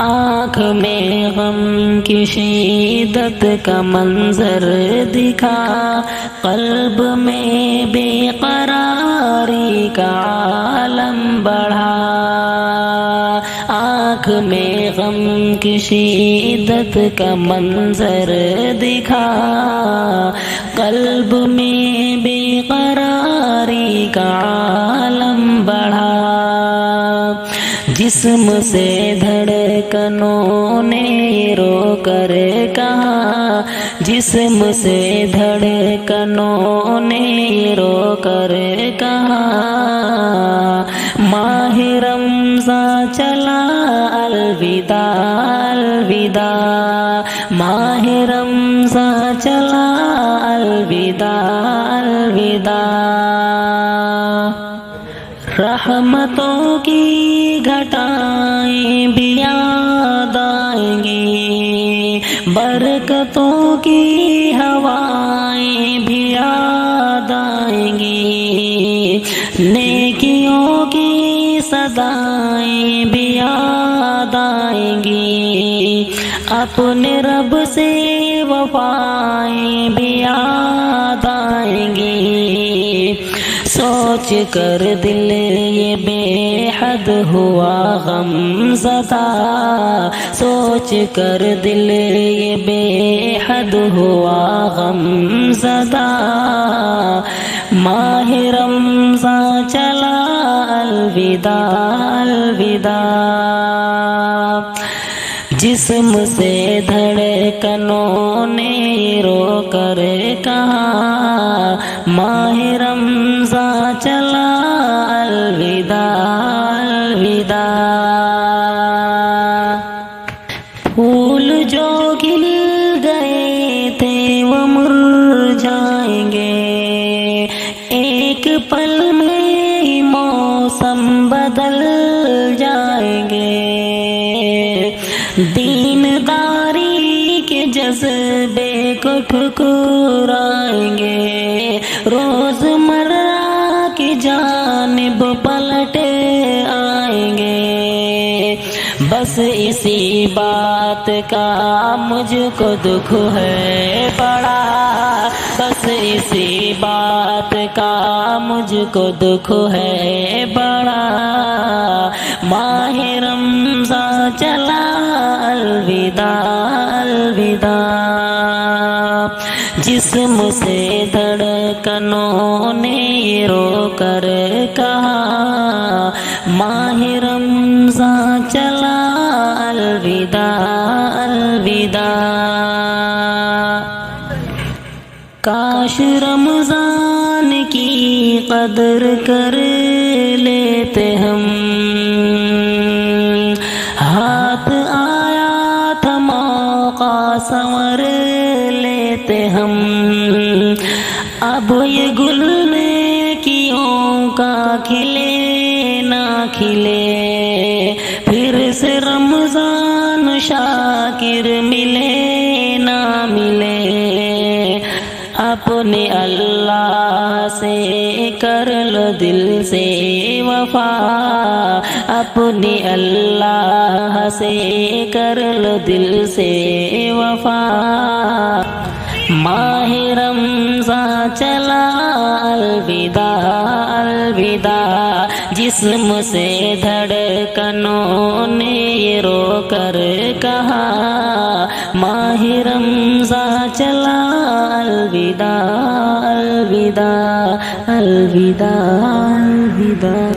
آنکھ میں غم کی شدت کا منظر دکھا، قلب میں بے قراری کا عالم بڑھا۔ آنکھ میں غم کی شدت کا منظر دکھا، قلب میں بے قراری کا عالم بڑھا۔ جسم سے دھڑکنوں نے رو کر کہا، جسم سے دھڑکنوں نے رو کر کہا، ماہ رمضان چلا الوداع الوداع، ماہ رمضان چلا الوداع الوداع۔ رحمتوں کی گھٹائیں بھی یاد آئیں گی، برکتوں کی ہوائیں بھی یاد آئیں گی، نیکیوں کی صدائیں بھی یاد آئیں گی، اپنے رب سے وفائیں بھی یاد آئیں گی۔ سوچ کر دل یہ بے حد ہوا غم زدہ، سوچ کر دل یہ بے حد ہوا غم زدہ، ماہ رمضان چلا الوداع الوداع۔ جسم سے دھڑکنوں نے رو کر کہا، ماہ رمضان چلا الوداع الوداع۔ پھول جو کھل گئے تھے وہ مرجھائیں گے، ایک پل میں ہی موسم بدل جائیں گے، دینداری کے جذبے کو ٹھکرائیں گے، روز مرہ کی جانب پلٹ آئیں گے۔ بس اسی بات کا مجھ کو دکھ ہے بڑا، بس اسی بات کا مجھ کو دکھ ہے بڑا، ماہ رمضان چلا الوداع الوداع۔ جسم سے دھڑکنوں نے رو کر کہا، ماہ رمضان چلا الوداع الوداع۔ کاش رمضان کی قدر کر لیتے ہم، ہاتھ آیا تھا موقع سنور لیتے ہم، اب یہ گل نیکیوں کا کھلے نہ کھلے، پھر سے رمضان شاکر ملے نہ ملے، اپنے اللہ سے کر لو دل سے وفا، اپنے اللہ سے کر لو دل سے وفا، ماہ رمضان چلا الوداع الوداع۔ جسم سے دھڑکنوں نے رو کر کہا، ماہ رمضان چلا الوداع الوداع الوداع الوداع۔